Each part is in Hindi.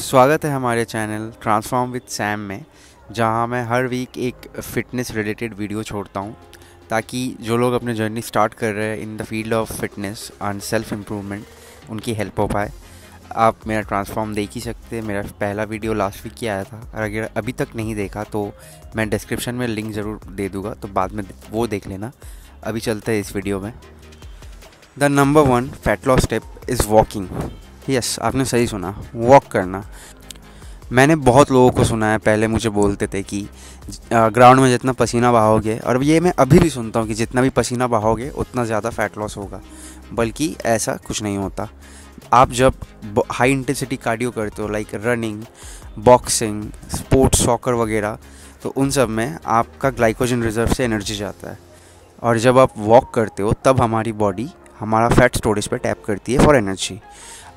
स्वागत है हमारे चैनल ट्रांसफॉर्म विद सैम में, जहां मैं हर वीक एक फ़िटनेस रिलेटेड वीडियो छोड़ता हूं ताकि जो लोग अपने जर्नी स्टार्ट कर रहे हैं in the field of fitness and self improvement उनकी हेल्प हो पाए। आप मेरा ट्रांसफॉर्म देख ही सकते हैं। मेरा पहला वीडियो लास्ट वीक ही आया था और अगर अभी तक नहीं देखा तो मैं डिस्क्रिप्शन में लिंक ज़रूर दे दूँगा, तो बाद में वो देख लेना। अभी चलते हैं इस वीडियो में। The number 1 fat loss step is walking. Yes, आपने सही सुना, वॉक करना। मैंने बहुत लोगों को सुना है, पहले मुझे बोलते थे कि ग्राउंड में जितना पसीना बहाओगे, और ये मैं अभी भी सुनता हूँ कि जितना भी पसीना बहाओगे उतना ज़्यादा फैट लॉस होगा, बल्कि ऐसा कुछ नहीं होता। आप जब हाई इंटेंसिटी कार्डियो करते हो like running, boxing, sports, soccer वगैरह, तो उन सब में आपका ग्लाइकोजन रिजर्व से एनर्जी जाता है, और जब आप वॉक करते हो तब हमारी बॉडी हमारा फैट स्टोरेज पे टैप करती है फॉर एनर्जी।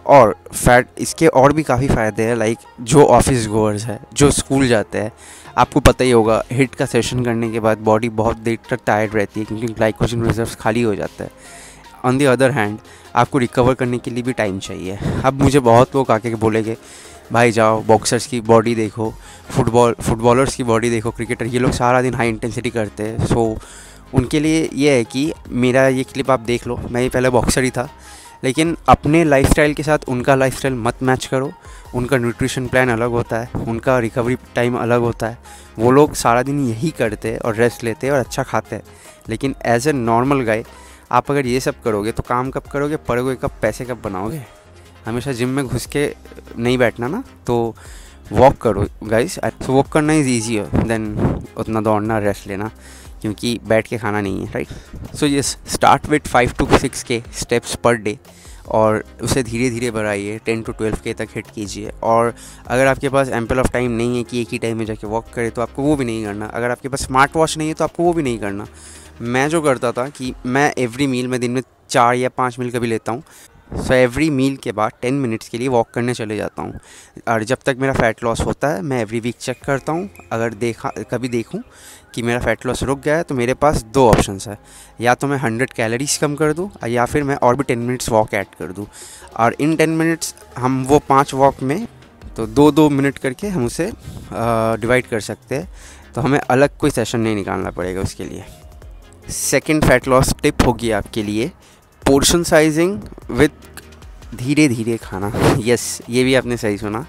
और फैट इसके और भी काफ़ी फ़ायदे हैं, लाइक जो ऑफिस गोअर्स है, जो स्कूल जाते हैं, आपको पता ही होगा हिट का सेशन करने के बाद बॉडी बहुत देर तक टायर्ड रहती है क्योंकि ग्लाइकोजन रिजर्व्स खाली हो जाता है। ऑन द अदर हैंड आपको रिकवर करने के लिए भी टाइम चाहिए। अब मुझे बहुत लोग आके बोलेंगे भाई जाओ बॉक्सर्स की बॉडी देखो, फुटबॉलर्स की बॉडी देखो, क्रिकेटर, ये लोग सारा दिन हाई इंटेंसिटी करते हैं। सो उनके लिए ये है कि मेरा ये क्लिप आप देख लो। मैं ही पहले बॉक्सर ही था, लेकिन अपने लाइफस्टाइल के साथ उनका लाइफस्टाइल मत मैच करो। उनका न्यूट्रिशन प्लान अलग होता है, उनका रिकवरी टाइम अलग होता है। वो लोग सारा दिन यही करते हैं और रेस्ट लेते हैं और अच्छा खाते हैं, लेकिन एज ए नॉर्मल गाय आप अगर ये सब करोगे तो काम कब करोगे, पढ़ोगे कब, पैसे कब बनाओगे? हमेशा जिम में घुस के नहीं बैठना ना। तो वॉक करो गाइस। तो वॉक करना इज़ ईजियर देन उतना दौड़ना, रेस्ट लेना, क्योंकि बैठ के खाना नहीं है, right. So yes, start with 5 to 6 के स्टेप्स पर डे और उसे धीरे धीरे बढ़ाइए, 10 to 12 के तक हिट कीजिए। और अगर आपके पास एम्पल ऑफ टाइम नहीं है कि एक ही टाइम में जाके वॉक करे, तो आपको वो भी नहीं करना। अगर आपके पास स्मार्ट वॉच नहीं है तो आपको वो भी नहीं करना। मैं जो करता था कि मैं एवरी मील में दिन में 4 या 5 मील कभी लेता हूँ। सो एवरी मील के बाद 10 मिनट्स के लिए वॉक करने चले जाता हूँ, और जब तक मेरा फ़ैट लॉस होता है मैं एवरी वीक चेक करता हूँ। अगर कभी देखूँ कि मेरा फ़ैट लॉस रुक गया है तो मेरे पास 2 ऑप्शंस है, या तो मैं 100 कैलोरीज कम कर दूँ या फिर मैं और भी 10 मिनट्स वॉक ऐड कर दूँ। और इन 10 मिनट्स हम वो 5 वॉक में तो 2-2 मिनट करके हम उसे डिवाइड कर सकते हैं, तो हमें अलग कोई सेशन नहीं निकालना पड़ेगा उसके लिए। सेकेंड फैट लॉस टिप होगी आपके लिए पोर्शन साइजिंग विद धीरे धीरे खाना। यस, ये भी आपने सही सुना।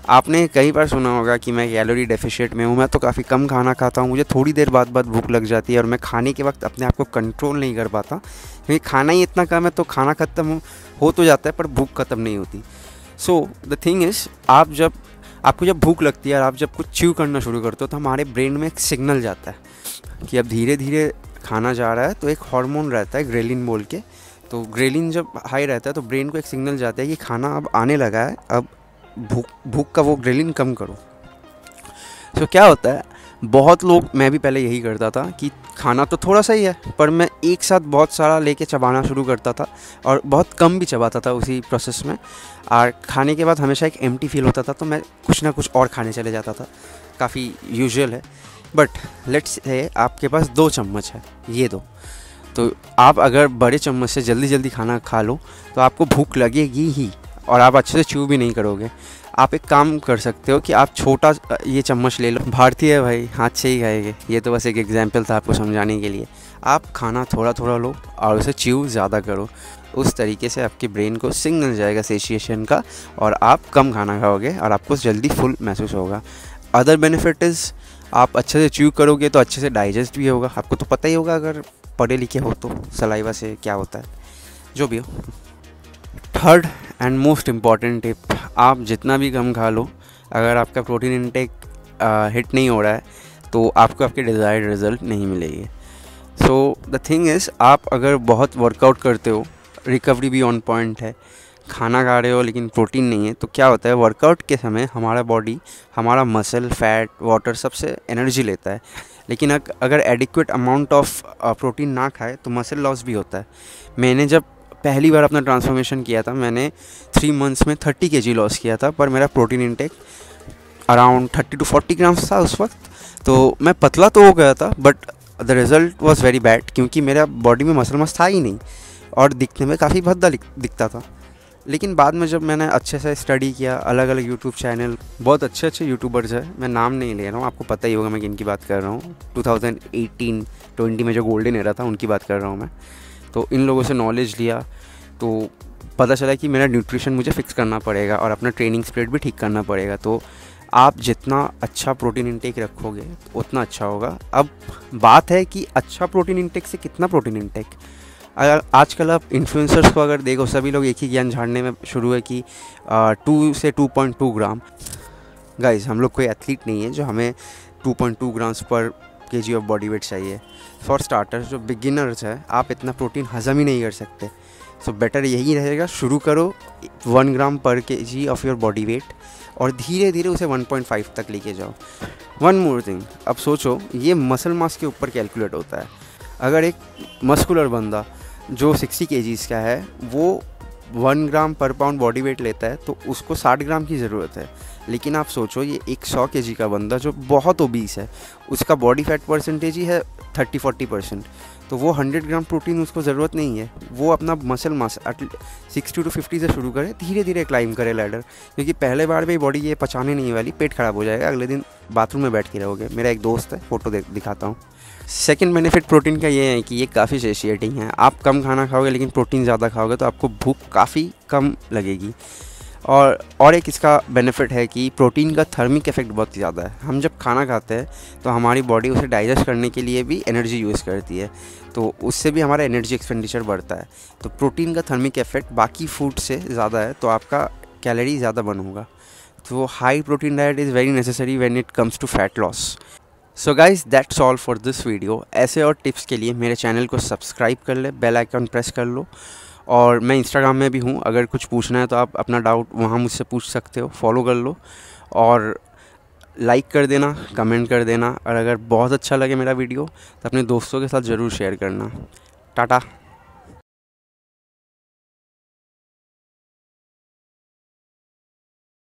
आपने कई बार सुना होगा कि मैं कैलोरी डेफिशिएट में हूँ, मैं तो काफ़ी कम खाना खाता हूँ, मुझे थोड़ी देर बाद भूख लग जाती है और मैं खाने के वक्त अपने आप को कंट्रोल नहीं कर पाता क्योंकि खाना ही इतना कम है। तो खाना ख़त्म हो तो जाता है पर भूख ख़त्म नहीं होती। सो द थिंग इज़, आपको जब भूख लगती है और आप जब कुछ च्यू करना शुरू करते हो तो हमारे ब्रेन में एक सिग्नल जाता है कि अब धीरे धीरे खाना जा रहा है। तो एक हार्मोन रहता है ग्रेलिन बोल के, तो ग्रेलिन जब हाई रहता है तो ब्रेन को एक सिग्नल जाता है कि खाना अब आने लगा है, अब भूख का वो ग्रेलिन कम करो। तो क्या होता है, बहुत लोग, मैं भी पहले यही करता था कि खाना तो थोड़ा सा ही है पर मैं एक साथ बहुत सारा लेके चबाना शुरू करता था और बहुत कम भी चबाता था उसी प्रोसेस में। और खाने के बाद हमेशा एक एम्प्टी फील होता था, तो मैं कुछ ना कुछ और खाने चले जाता था। काफ़ी यूजुअल है, बट लेट्स से आपके पास 2 चम्मच है, ये 2, तो आप अगर बड़े चम्मच से जल्दी जल्दी खाना खा लो तो आपको भूख लगेगी ही और आप अच्छे से च्यू भी नहीं करोगे। आप एक काम कर सकते हो कि आप छोटा ये चम्मच ले लो। भारतीय है भाई, हाथ से ही खाएंगे, ये तो बस एक एग्जाम्पल था आपको समझाने के लिए। आप खाना थोड़ा थोड़ा लो और उसे च्यू ज़्यादा करो। उस तरीके से आपके ब्रेन को सिग्नल जाएगा सेशिएशन का और आप कम खाना खाओगे और आपको जल्दी फुल महसूस होगा। अदर बेनिफिट इज़, आप अच्छे से च्यू करोगे तो अच्छे से डाइजेस्ट भी होगा। आपको तो पता ही होगा अगर पढ़े लिखे हो तो सलाइवा से क्या होता है, जो भी हो। Third and most important tip, आप जितना भी कम खा लो, अगर आपका प्रोटीन इनटेक हिट नहीं हो रहा है तो आपको आपके डिज़ायर्ड रिज़ल्ट नहीं मिलेगी। सो द थिंग इज़, आप अगर बहुत वर्कआउट करते हो, रिकवरी भी ऑन पॉइंट है, खाना खा रहे हो लेकिन प्रोटीन नहीं है, तो क्या होता है, वर्कआउट के समय हमारा बॉडी, हमारा मसल, फैट, वाटर सबसे एनर्जी लेता है, लेकिन अगर एडिक्वेट अमाउंट ऑफ प्रोटीन ना खाए तो मसल लॉस भी होता है। मैंने जब पहली बार अपना ट्रांसफॉर्मेशन किया था, मैंने 3 मंथ्स में 30 kg लॉस किया था, पर मेरा protein intake around 30 to 40 grams था उस वक्त। तो मैं पतला तो हो गया था but the result was very bad, क्योंकि मेरा बॉडी में मसल मास था ही नहीं और दिखने में काफ़ी भद्दा दिखता था। लेकिन बाद में जब मैंने अच्छे से स्टडी किया, अलग अलग यूट्यूब चैनल, बहुत अच्छे यूट्यूबर्स हैं, मैं नाम नहीं ले रहा हूँ, आपको पता ही होगा मैं किन की बात कर रहा हूँ, 2018-20 में जो गोल्डन एरा था उनकी बात कर रहा हूँ मैं। तो इन लोगों से नॉलेज लिया तो पता चला कि मेरा न्यूट्रिशन मुझे फिक्स करना पड़ेगा और अपना ट्रेनिंग स्प्लिट भी ठीक करना पड़ेगा। तो आप जितना अच्छा प्रोटीन इंटेक रखोगे उतना अच्छा होगा। अब बात है कि अच्छा प्रोटीन इंटेक से कितना प्रोटीन इंटेक। अगर आजकल आप इन्फ्लुएंसर्स को अगर देखो, सभी लोग एक ही ज्ञान झाड़ने में शुरू है कि 2 से 2.2 ग्राम। गाइस, हम लोग कोई एथलीट नहीं है जो हमें 2.2 ग्राम्स पर केजी ऑफ बॉडी वेट चाहिए। फॉर स्टार्टर्स, जो बिगिनर्स है, आप इतना प्रोटीन हजम ही नहीं कर सकते। सो बेटर यही रहेगा, शुरू करो 1 ग्राम पर KG of your body weight और धीरे धीरे उसे 1.5 तक लेके जाओ। वन मोर थिंग, अब सोचो ये मसल मास के ऊपर कैलकुलेट होता है। अगर एक मस्कुलर बंदा जो 60 kgs का है वो 1 ग्राम पर पाउंड बॉडी वेट लेता है तो उसको 60 ग्राम की ज़रूरत है। लेकिन आप सोचो ये एक 100 kg का बंदा जो बहुत ओबीस है, उसका बॉडी फैट परसेंटेज ही है 30-40%, तो वो 100 ग्राम प्रोटीन उसको ज़रूरत नहीं है। वो अपना मसल मास 60 to 50 से शुरू करे, धीरे धीरे क्लाइम करे लैडर, क्योंकि पहले बार में बॉडी ये पचाने नहीं वाली, पेट ख़राब हो जाएगा, अगले दिन बाथरूम में बैठ के रहोगे। मेरा एक दोस्त है, फ़ोटो दिखाता हूँ। सेकंड बेनिफिट प्रोटीन का ये है कि ये काफ़ी सेशिएटिंग है। आप कम खाना खाओगे लेकिन प्रोटीन ज़्यादा खाओगे तो आपको भूख काफ़ी कम लगेगी। और एक इसका बेनिफिट है कि प्रोटीन का थर्मिक इफेक्ट बहुत ज़्यादा है। हम जब खाना खाते हैं तो हमारी बॉडी उसे डाइजेस्ट करने के लिए भी एनर्जी यूज़ करती है, तो उससे भी हमारा एनर्जी एक्सपेंडिचर बढ़ता है। तो प्रोटीन का थर्मिक इफेक्ट बाकी फूड से ज़्यादा है, तो आपका कैलोरी ज़्यादा बर्न होगा। तो high protein diet is very necessary when it comes to fat loss. So guys, that's all for this video. ऐसे और टिप्स के लिए मेरे चैनल को सब्सक्राइब कर ले, बेल आइकन प्रेस कर लो। और मैं इंस्टाग्राम में भी हूँ, अगर कुछ पूछना है तो आप अपना डाउट वहाँ मुझसे पूछ सकते हो, फॉलो कर लो और लाइक कर देना, कमेंट कर देना। और अगर बहुत अच्छा लगे मेरा वीडियो तो अपने दोस्तों के साथ ज़रूर शेयर करना। टाटा।